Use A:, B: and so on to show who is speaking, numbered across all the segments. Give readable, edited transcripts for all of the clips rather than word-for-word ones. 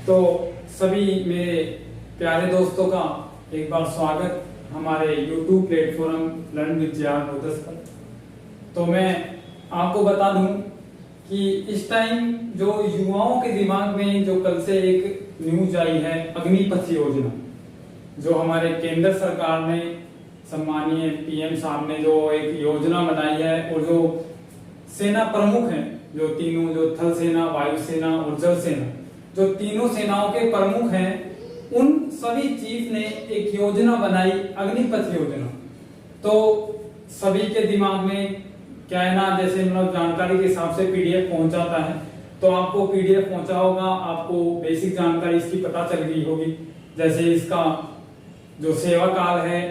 A: तो सभी मेरे प्यारे दोस्तों का एक बार स्वागत हमारे YouTube platform learn with JR बोधस पर। तो मैं आपको बता दूं कि इस टाइम जो युवाओं के दिमाग में जो कल से एक न्यूज आई है, अग्निपथ योजना, जो हमारे केंद्र सरकार ने सम्मानीय PM साहब ने जो एक योजना बनाई है, और जो सेना प्रमुख हैं, जो तीनों, जो थल सेना, वायुसेना और जल सेना, जो तीनों सेनाओं के प्रमुख हैं, उन सभी चीफ ने एक योजना बनाई, अग्निपथ योजना। तो सभी के दिमाग में क्या है ना, जैसे मतलब जानकारी के हिसाब से PDF पहुंचाता है, तो आपको PDF पहुंचा होगा, आपको बेसिक जानकारी इसकी पता चल गई होगी। जैसे इसका जो सेवा काल है,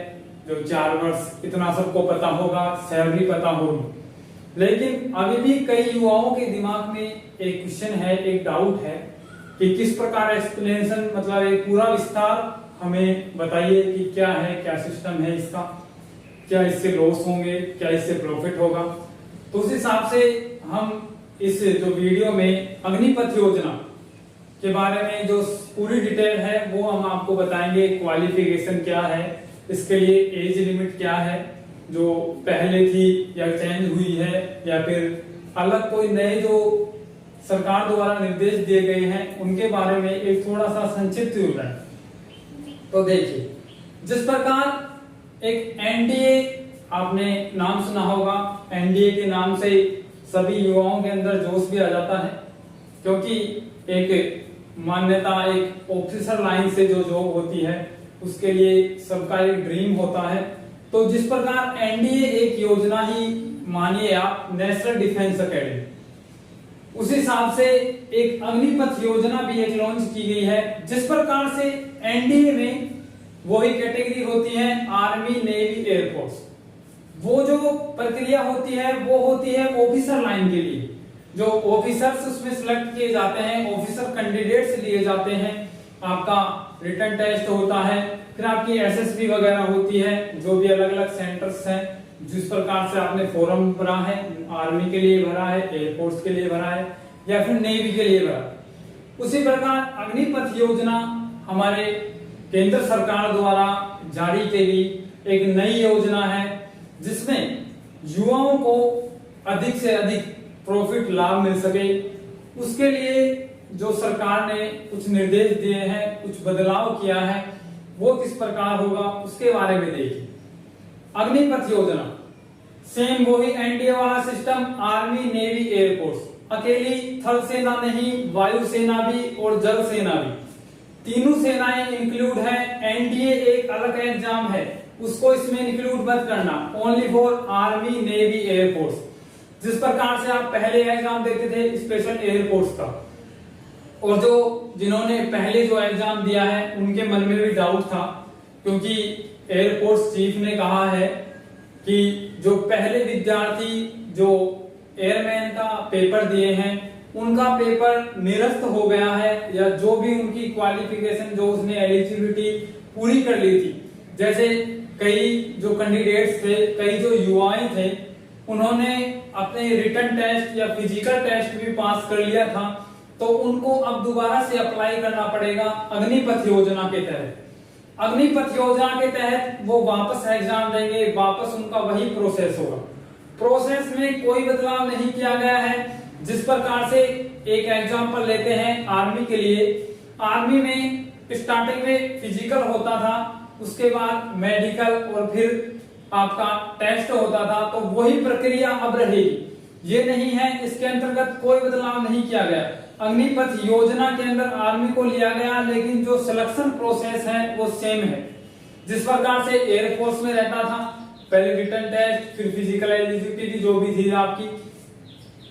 A: जो 4 वर्ष, इतना सबको पता होगा, सैलरी पता होगी। लेकिन अभी भी कई युवाओं के दिमाग में एक क्वेश्चन है, एक डाउट है कि किस प्रकार एक्सप्लेनेशन, मतलब एक पूरा विस्तार हमें बताइए कि क्या है, क्या सिस्टम है इसका, क्या इससे लॉस होंगे, क्या इससे प्रॉफिट होगा। तो उस हिसाब से हम इस जो वीडियो में अग्निपथ योजना के बारे में जो पूरी डिटेल है वो हम आपको बताएंगे। क्वालिफिकेशन क्या है, इसके लिए एज लिमिट क्या है, जो पहले थी या चेंज हुई है, या फिर अलग कोई नए जो सरकार द्वारा निर्देश दिए गए हैं, उनके बारे में एक थोड़ा सा संक्षिप्त विवरण। तो देखिए, जिस प्रकार एक NDA, आपने नाम सुना होगा, NDA के नाम से सभी युवाओं के अंदर जोश भी आ जाता है, क्योंकि एक मान्यता, एक ऑफिसर लाइन से जो जॉब होती है, उसके लिए सबका एक ड्रीम होता है। तो जिस प्रकार NDA एक योजना ही मानिए आप, नेशनल डिफेंस एकेडमी, उस हिसाब से एक अग्निपथ योजना भी एक लॉन्च की गई है। जिस प्रकार से NDA में वही कैटेगरी होती है, आर्मी, नेवी, एयरफोर्स, वो जो प्रक्रिया होती है वो होती है ऑफिसर लाइन के लिए। जो ऑफिसर्स उसमें सिलेक्ट किए जाते हैं, ऑफिसर कैंडिडेट्स लिए जाते हैं, आपका रिटन टेस्ट होता है, फिर आपकी SSB वगैरह होती है, जो भी अलग अलग सेंटर्स हैं, जिस प्रकार से आपने फॉर्म भरा है, आर्मी के लिए भरा है, एयरफोर्स के लिए भरा है, या फिर नेवी के लिए भरा। उसी प्रकार अग्निपथ योजना हमारे केंद्र सरकार द्वारा जारी की गई एक नई योजना है, जिसमें युवाओं को अधिक से अधिक प्रॉफिट लाभ मिल सके। उसके लिए जो सरकार ने कुछ निर्देश दिए हैं, कुछ बदलाव किया है, वो किस प्रकार होगा उसके बारे में देखिए। अग्निपथ योजना सेम वही NDA वाला सिस्टम, आर्मी, नेवी, एयरफोर्स, अकेली थल सेना नहीं, वायु सेना भी और जल सेना भी, तीनों सेनाएं इंक्लूड है। NDA एक अलग एग्जाम है, उसको इसमें इंक्लूड मत करना, only for army, navy, air force. जिस प्रकार से आप पहले एग्जाम देते थे स्पेशल एयरफोर्स का, और जो जिन्होंने पहले जो एग्जाम दिया है उनके मन में भी डाउट था, क्योंकि एयरफोर्स चीफ ने कहा है कि जो पहले विद्यार्थी जो एयरमैन का पेपर दिए हैं, उनका पेपर निरस्त हो गया है, या जो भी उनकी क्वालिफिकेशन, जो उसने एलिजिबिलिटी पूरी कर ली थी। जैसे कई जो कैंडिडेट्स थे, कई जो युवाएं थे, उन्होंने अपने रिटन टेस्ट या फिजिकल टेस्ट भी पास कर लिया था, तो उनको अब दोबारा से अप्लाई करना पड़ेगा अग्निपथ योजना के तहत। अग्निपथ योजना के तहत वो वापस एग्जाम देंगे, वापस उनका वही प्रोसेस होगा। प्रोसेस में कोई बदलाव नहीं किया गया है। जिस प्रकार से एक एग्जांपल लेते हैं आर्मी के लिए, आर्मी में स्टार्टिंग में फिजिकल होता था, उसके बाद मेडिकल, और फिर आपका टेस्ट होता था, तो वही प्रक्रिया अब रहेगी। ये नहीं है, इसके अंतर्गत कोई बदलाव नहीं किया गया। अग्निपथ योजना के अंदर आर्मी को लिया गया, लेकिन जो सिलेक्शन प्रोसेस है वो सेम है। जिस प्रकार से एयरफोर्स में रहता था, पहले रिटन टेस्ट, फिर फिजिकल एलिजिबिलिटी जो भी थी आपकी,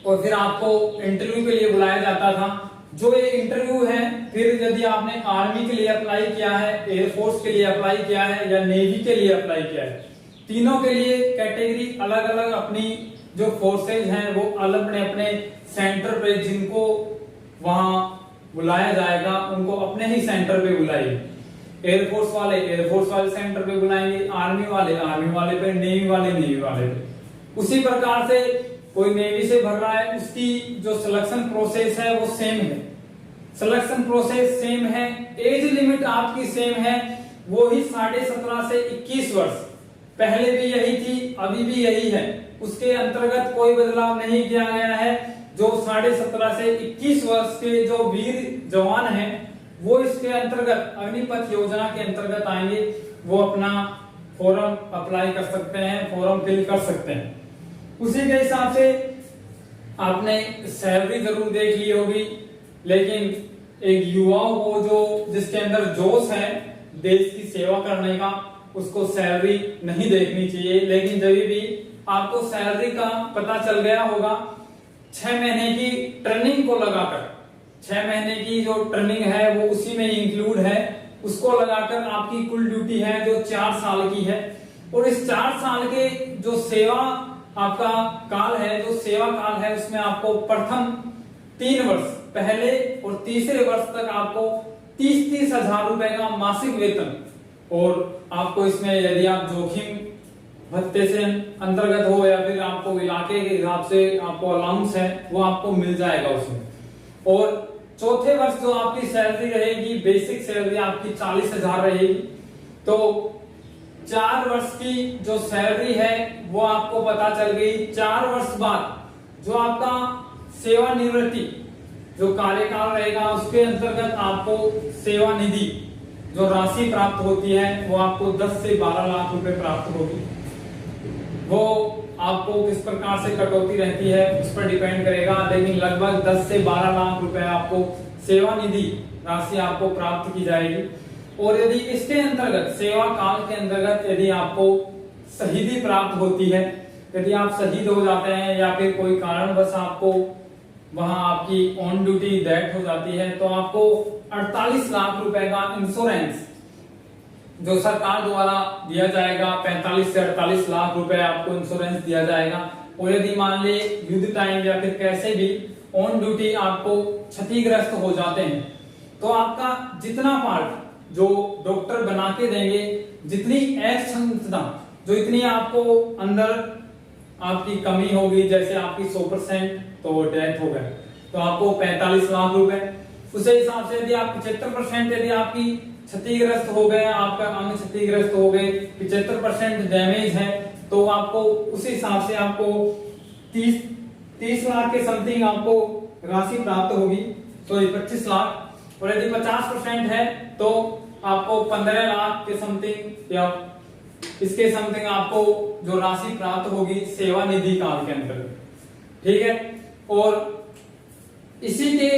A: और फिर आपको इंटरव्यू के लिए बुलाया जाता था। जो ये इंटरव्यू है, फिर यदि आपने आर्मी के लिए अप्लाई किया है, एयरफोर्स के लिए अप्लाई किया है, या नेवी के लिए अप्लाई किया है, तीनों के लिए कैटेगरी अलग अलग, अपनी जो फोर्सेज हैं वो अलग अपने अपने सेंटर पे, जिनको वहां बुलाया जाएगा उनको अपने ही सेंटर पे बुलाइए। एयरफोर्स वाले एयरफोर्स वाले सेंटर पे बुलाएंगे, आर्मी वाले पे, नेवी वाले पे। उसी प्रकार से कोई नेवी से भर रहा है, उसकी जो सिलेक्शन प्रोसेस है वो सेम है। सिलेक्शन प्रोसेस सेम है, एज लिमिट आपकी सेम है, वो ही 17.5 से 21 वर्ष, पहले भी यही थी, अभी भी यही है, उसके अंतर्गत कोई बदलाव नहीं किया गया है। जो 17.5 से 21 वर्ष के जो वीर जवान हैं वो इसके अंतर्गत अग्निपथ योजना के अंतर्गत आएंगे, वो अपना फॉर्म अप्लाई कर सकते हैं, फॉर्म फिल कर सकते हैं। उसी के हिसाब से आपने सैलरी जरूर देख ली होगी, लेकिन एक युवाओं को जो जिसके अंदर जोश है देश की सेवा करने का, उसको सैलरी नहीं देखनी चाहिए। लेकिन जब भी आपको सैलरी का पता चल गया होगा, 6 महीने की ट्रेनिंग को लगाकर, 6 महीने की जो ट्रेनिंग है वो उसी में इंक्लूड है, उसको लगाकर आपकी कुल ड्यूटी है जो 4 साल की है। और इस 4 साल के जो सेवा आपका काल है, जो सेवा काल है, उसमें आपको प्रथम 3 वर्ष पहले और तीसरे वर्ष तक आपको 30-30 हजार रुपए का मासिक वेतन, और आपको इसमें यदि आप जोखिम भत्ते से अंतर्गत हो या फिर आपको इलाके के हिसाब से आपको अलाउंस है वो आपको मिल जाएगा उसमें। और चौथे वर्ष जो आपकी सैलरी रहेगी, बेसिक सैलरी आपकी 40,000 रहेगी। तो 4 वर्ष की जो सैलरी है वो आपको पता चल गई। 4 वर्ष बाद जो आपका सेवानिवृत्ति जो कार्यकाल रहेगा उसके अंतर्गत आपको सेवा निधि जो राशि प्राप्त होती है वो आपको 10 से 12 लाख रुपए प्राप्त होगी। वो आपको किस प्रकार से कटौती रहती है उस पर डिपेंड करेगा, लेकिन लगभग 10 से 12 लाख रुपए आपको सेवा निधि राशि आपको प्राप्त की जाएगी। और यदि इसके अंतर्गत सेवा काल के अंतर्गत यदि आपको शहीदी प्राप्त होती है, यदि आप शहीद हो जाते हैं या फिर कोई कारणवश आपको वहां आपकी ऑन ड्यूटी डेथ हो जाती है, तो आपको 48 लाख रुपए का इंश्योरेंस जो सरकार द्वारा दिया जाएगा, 45 से 48 लाख रुपए आपको इंश्योरेंस दिया जाएगा। और यदि मान ले युद्ध टाइम या फिर कैसे भी ऑन ड्यूटी आपको क्षतिग्रस्त हो जाते हैं, तो आपका जितना पार्ट जो डॉक्टर बना के देंगे, जितनी क्षमता जो इतनी आपको अंदर आपकी कमी होगी, जैसे आपकी 100% तो डेथ हो गए तो आपको 45 लाख रुपए। उसे हिसाब से यदि आप 75% यदि आपकी क्षतिग्रस्त हो गए, आपका अंग क्षतिग्रस्त हो गए, 75% डैमेज है, तो आपको उस हिसाब से आपको 30 लाख के समथिंग आपको राशि प्राप्त होगी, तो 25 लाख। और यदि 50% है तो आपको 15 लाख के समथिंग या इसके समथिंग आपको जो राशि प्राप्त होगी सेवा निधि काल के अंतर्गत, ठीक है। और इसी के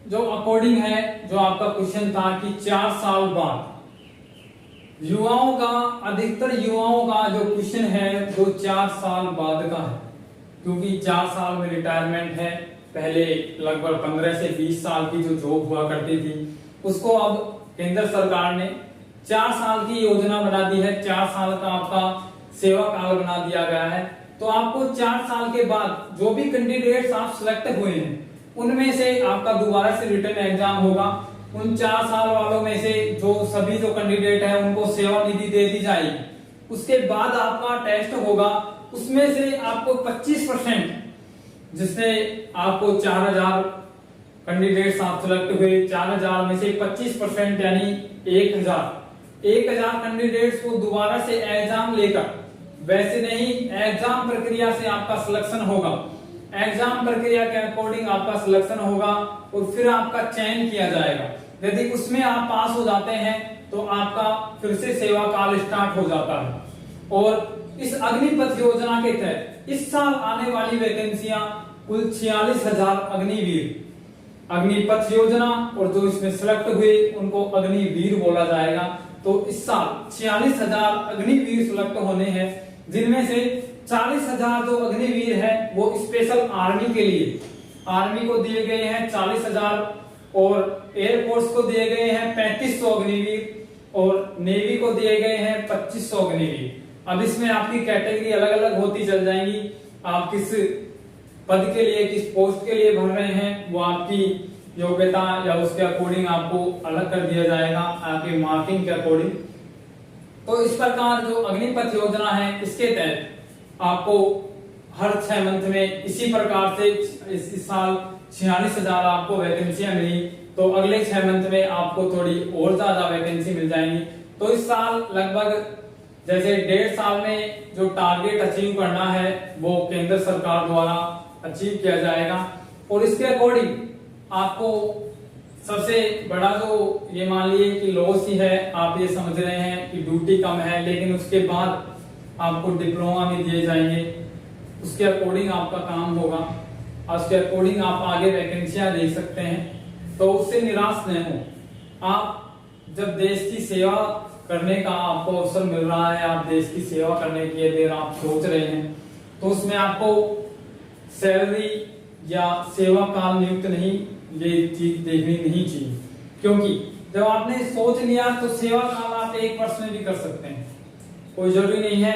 A: जो अकॉर्डिंग है, जो आपका क्वेश्चन था कि 4 साल बाद युवाओं का, अधिकतर युवाओं का जो क्वेश्चन है वो 4 साल बाद का है, क्योंकि 4 साल में रिटायरमेंट है। पहले लगभग 15 से 20 साल की जो जॉब हुआ करती थी उसको अब केंद्र सरकार ने 4 साल की योजना बना दी है, 4 साल का आपका सेवा काल बना दिया गया है। तो आपको 4 साल के बाद जो भी कैंडिडेट्स आप सिलेक्ट हुए हैं उनमें से आपका दोबारा से रिटर्न एग्जाम होगा। उन 4 साल वालों में से जो सभी जो कैंडिडेट है उनको सेवा निधि दे दी जाएगी। उसके बाद आपका टेस्ट होगा, उसमें से आपको 25%, जिसमें आपको 4000 कैंडिडेट्स आप सिलेक्ट हुए, 4000 में से 25% यानी 1000 कैंडिडेट्स को दोबारा से एग्जाम लेकर, वैसे नहीं एग्जाम प्रक्रिया से आपका सिलेक्शन होगा, एग्जाम प्रक्रिया के अकॉर्डिंग आपका सिलेक्शन होगा और फिर आपका चयन किया जाएगा। यदि उसमें आप पास हो जाते हैं तो आपका फिर से सेवा काल स्टार्ट हो जाता है। और इस अग्निपथ योजना के तहत इस साल आने वाली वैकेंसियां कुल 46,000 अग्निवीर, अग्निपथ योजना और जो इसमें सिलेक्ट हुए उनको अग्निवीर बोला जाएगा। तो इस साल 46,000 अग्निवीर सिलेक्ट होने हैं, जिनमें से 40,000 जो अग्निवीर है वो स्पेशल आर्मी के लिए, आर्मी को दिए गए हैं 40,000 और एयरफोर्स को दिए गए हैं 3500 अग्निवीर और नेवी को दिए गए हैं 2500 अग्निवीर। अब इसमें आपकी कैटेगरी अलग अलग होती चल जाएंगी, आप किस पद के लिए, किस पोस्ट के लिए भर रहे हैं वो आपकी योग्यता या उसके अकॉर्डिंग आपको अलग कर दिया जाएगा, आपके मार्किंग के अकॉर्डिंग। तो इस प्रकार जो अग्निपथ योजना है इसके तहत आपको हर 6 मंथ में इसी प्रकार से इस साल 46,000 आपको वैकेंसियां मिली तो अगले 6 मंथ में आपको थोड़ी और ज्यादा वैकेंसी मिल जाएंगी। तो इस साल लगभग जैसे 1.5 साल में जो टारगेट अचीव करना है वो केंद्र सरकार द्वारा अचीव किया जाएगा। और इसके अकॉर्डिंग आपको सबसे बड़ा जो ये मान लिए कि लॉस ही है, आप ये समझ रहे हैं कि ड्यूटी कम है, लेकिन उसके बाद आपको डिप्लोमा में दिए जाएंगे, उसके अकॉर्डिंग आपका काम होगा और उसके अकॉर्डिंग आप आगे वैकेंसियां दे सकते हैं। तो उससे निराश नहीं हो। आप जब देश की सेवा करने का आपको अवसर मिल रहा है, आप देश की सेवा करने के लिए आप सोच रहे हैं, तो उसमें आपको सैलरी या सेवा काल नियुक्त नहीं, ये चीज देखनी नहीं चाहिए। क्योंकि जब आपने सोच लिया तो सेवा काल आप 1 वर्ष में भी कर सकते हैं, कोई जरूरी नहीं है।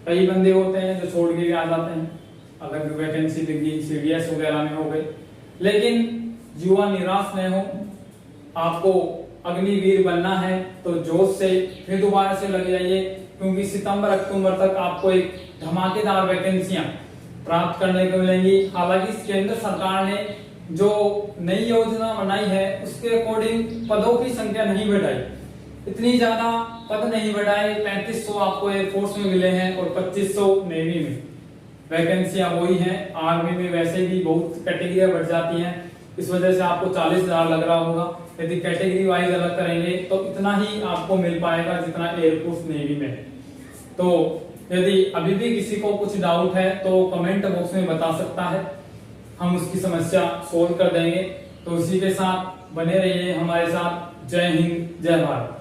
A: कई बंदे होते हैं जो छोड़ के भी आ जाते हैं, अलग वैकेंसी दिख गई CDS वगैरह में हो गई। लेकिन युवा निराश नहीं हो, आपको अग्निवीर बनना है तो जोश से फिर दोबारा से लग जाइए, क्योंकि सितंबर अक्टूबर तक आपको एक धमाकेदार वैकेंसियां प्राप्त करने को मिलेंगी। हालांकि केंद्र सरकार ने जो नई योजना बनाई है उसके अकॉर्डिंग पदों की संख्या नहीं बढ़ाई, इतनी ज्यादा पद नहीं बढ़ाए। 3500 आपको एयरफोर्स में मिले हैं और 2500 नेवी में वैकेंसियां वही हैं। आर्मी में वैसे भी बहुत कैटेगरियां बढ़ जाती हैं, इस वजह से आपको 40,000 लग रहा होगा। यदि कैटेगरी वाइज अलग करेंगे तो इतना ही आपको मिल पाएगा जितना एयरफोर्स नेवी में है। तो यदि अभी भी किसी को कुछ डाउट है तो कमेंट बॉक्स में बता सकता है, हम उसकी समस्या सोल्व कर देंगे। तो इसी के साथ बने रहिए हमारे साथ। जय हिंद, जय भारत।